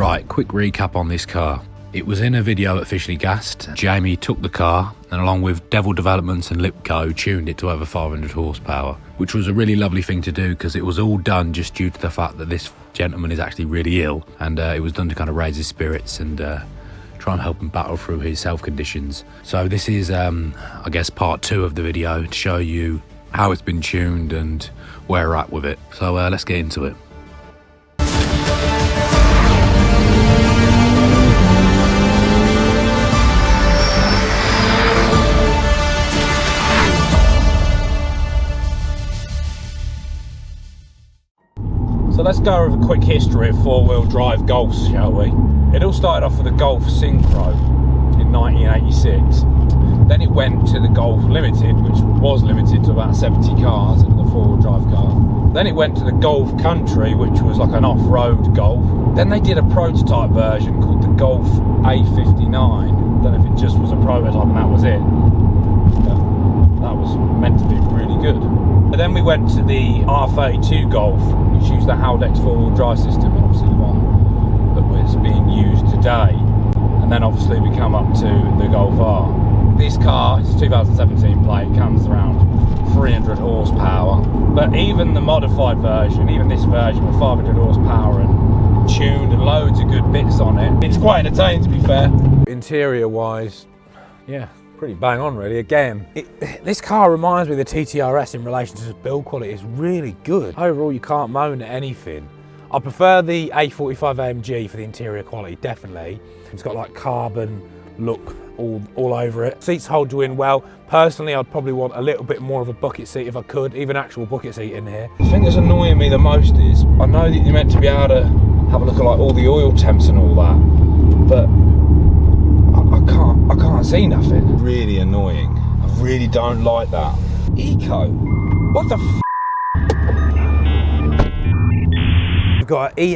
Right, quick recap on this car. It was in a video at Officially Gassed. Jamie took the car and along with Devil Devlopments and Littco tuned it to over 500 horsepower, which was a really lovely thing to do because it was all done just due to the fact that this gentleman is actually really ill, and it was done to kind of raise his spirits and try and help him battle through his health conditions. So this is, I guess, part 2 of the video to show you how it's been tuned and where we're at with it. So let's get into it. So let's go over a quick history of four-wheel drive Golfs, shall we? It all started off with the Golf Synchro in 1986. Then it went to the Golf Limited, which was limited to about 70 cars, and the four-wheel drive car. Then it went to the Golf Country, which was like an off-road Golf. Then they did a prototype version called the Golf A59. Don't know if it just was a prototype and that was it. But that was meant to be really good. But then we went to the R32 Golf, which used the Haldex four-wheel drive system, obviously the one that was being used today. And then obviously we come up to the Golf R. This car is 2017 plate, comes around 300 horsepower. But even the modified version, even this version with 500 horsepower and tuned and loads of good bits on it, it's quite entertaining to be fair. Interior wise, yeah, pretty bang on really. Again, this car reminds me of the TTRS in relation to the build quality. It's really good. Overall, you can't moan at anything. I prefer the A45 AMG for the interior quality, definitely. It's got like carbon look all over it. Seats hold you in well. Personally, I'd probably want a little bit more of a bucket seat if I could, even actual bucket seat in here. The thing that's annoying me the most is, I know that you're meant to be able to have a look at like all the oil temps and all that, but I can't see nothing. Really annoying. I really don't like that. Eco? What the f? We've got an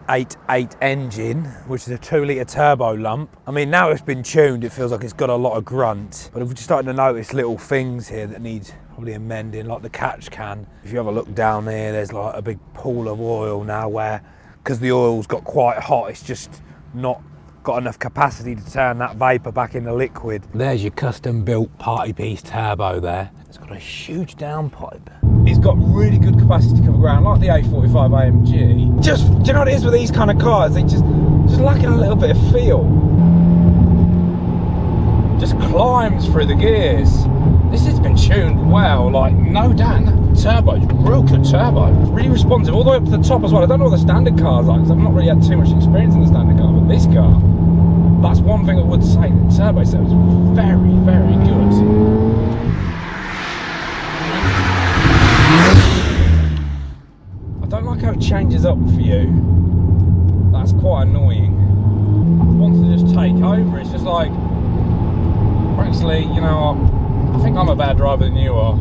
EA888 engine, which is a 2-litre turbo lump. I mean, now it's been tuned, it feels like it's got a lot of grunt, but we're just starting to notice little things here that need probably amending, like the catch can. If you have a look down here, there's like a big pool of oil now where, because the oil's got quite hot, it's just not got enough capacity to turn that vapour back into liquid. There's your custom built party piece turbo there. It's got a huge downpipe. It's got really good capacity to cover ground, like the A45 AMG. Just, do you know what it is with these kind of cars? They just lacking a little bit of feel. Just climbs through the gears. This has been tuned well, like no doubt. That turbo's real good turbo. Really responsive, all the way up to the top as well. I don't know what the standard car's like, because I've not really had too much experience in the standard car, but this car, that's one thing I would say. The turbo sounds very, very good. I don't like how it changes up for you. That's quite annoying. Once to just take over, it's just like, actually, you know what? I think I'm a better driver than you are.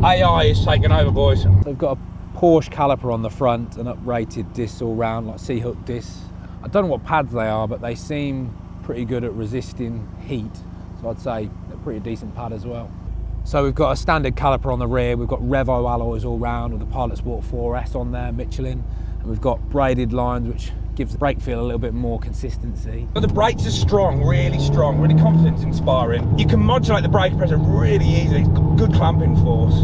AI is taking over, boys. They've got a Porsche caliper on the front and uprated discs all round, like C-hook discs. I don't know what pads they are, but they seem pretty good at resisting heat. So I'd say they're pretty decent pad as well. So we've got a standard caliper on the rear, we've got Revo alloys all round with the Pilot Sport 4S on there, Michelin, and we've got braided lines which gives the brake feel a little bit more consistency. But the brakes are strong, really confidence inspiring. You can modulate the brake pressure really easily, it's got good clamping force.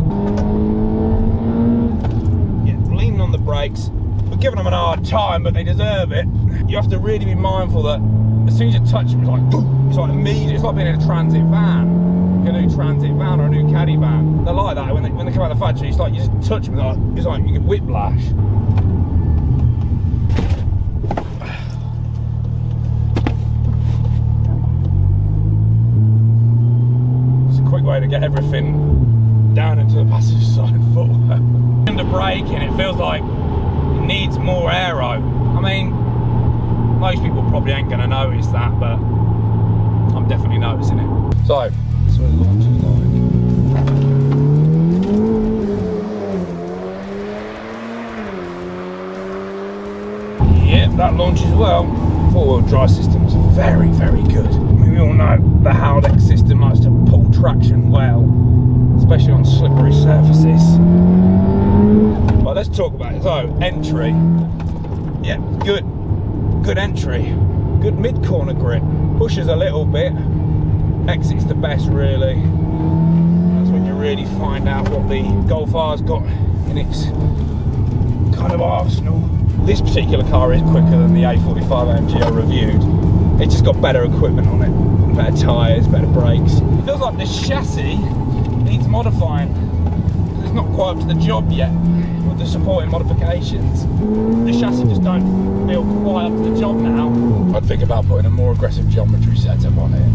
Yeah, leaning on the brakes. We're giving them an hard time, but they deserve it. You have to really be mindful that as soon as you touch them, it's like, boom, it's like immediate. It's like being in a transit van. A new transit van or a new caddy van. They're like that when they come out of the factory. It's like you just touch them, it's like you get whiplash. It's a quick way to get everything down into the passenger side footwell. Under braking, it feels like it needs more aero. I mean, most people probably ain't going to notice that, but I'm definitely noticing it. So, that's what it launches like. Yep, that launches well. Four-wheel drive system's very, very good. I mean, we all know the Haldex system likes to pull traction well, especially on slippery surfaces. But let's talk about it. So, entry. Yeah, good. Good entry, good mid-corner grip. Pushes a little bit, exits the best really. That's when you really find out what the Golf R's got in its kind of arsenal. This particular car is quicker than the A45 AMG I reviewed. It's just got better equipment on it, better tyres, better brakes. It feels like this chassis needs modifying. It's not quite up to the job yet with the supporting modifications. The chassis just don't feel quite up to the job now. I'd think about putting a more aggressive geometry setup on it.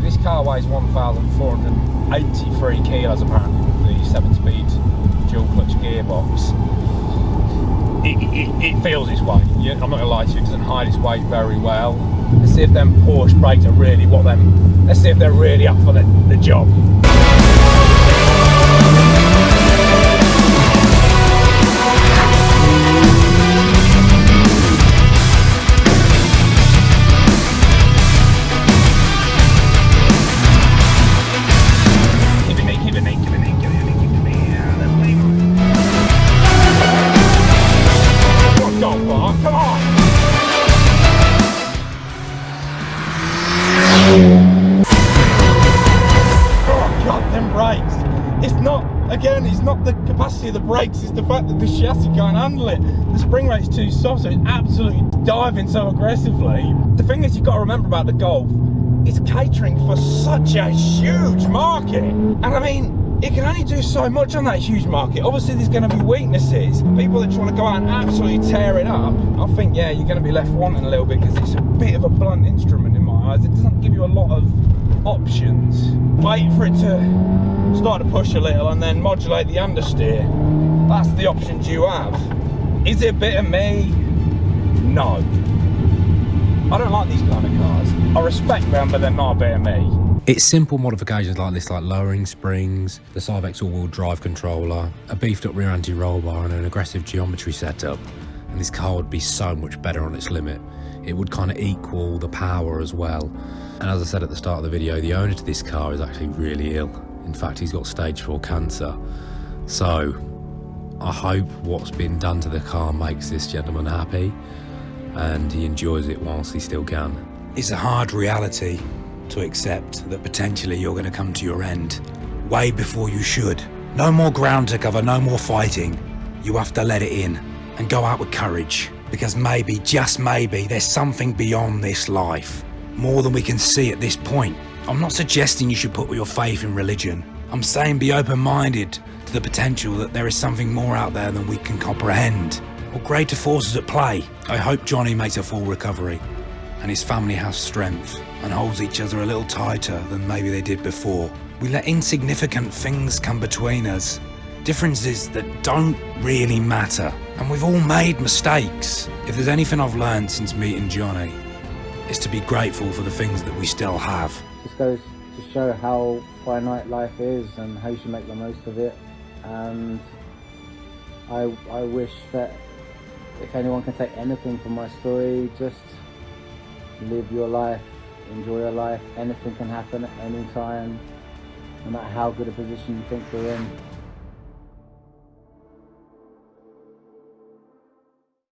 This car weighs 1,483 kilos apparently with the 7-speed dual clutch gearbox. It feels its weight. I'm not gonna lie to you, it doesn't hide its weight very well. Let's see if them Porsche brakes are really let's see if they're really up for the job. It's not the capacity of the brakes, it's the fact that the chassis can't handle it. The spring rate's too soft, so it's absolutely diving so aggressively. The thing is, you've got to remember about the Golf, it's catering for such a huge market. And I mean, it can only do so much on that huge market. Obviously, there's going to be weaknesses. People that want to go out and absolutely tear it up, I think, yeah, you're going to be left wanting a little bit because it's a bit of a blunt instrument in my eyes. It doesn't give you a lot of options. Wait for it to start to push a little and then modulate the understeer. That's the options you have. Is it a bit of me? No. I don't like these kind of cars. I respect them, but they're not a bit of me. It's simple modifications like this, like lowering springs, the Cyvex all-wheel drive controller, a beefed up rear anti-roll bar and an aggressive geometry setup, and this car would be so much better on its limit. It would kind of equal the power as well. And as I said at the start of the video, the owner to this car is actually really ill. In fact, he's got stage 4 cancer. So I hope what's been done to the car makes this gentleman happy and he enjoys it whilst he still can. It's a hard reality to accept that potentially you're going to come to your end way before you should. No more ground to cover, no more fighting. You have to let it in and go out with courage, because maybe, just maybe, there's something beyond this life, more than we can see at this point. I'm not suggesting you should put your faith in religion. I'm saying be open-minded to the potential that there is something more out there than we can comprehend, or greater forces at play. I hope Johnny makes a full recovery and his family has strength and holds each other a little tighter than maybe they did before. We let insignificant things come between us, differences that don't really matter, and we've all made mistakes. If there's anything I've learned since meeting Johnny, it's to be grateful for the things that we still have. Just goes to show how finite life is and how you should make the most of it. And I wish that if anyone can take anything from my story, just live your life, enjoy your life. Anything can happen at any time, no matter how good a position you think you're in.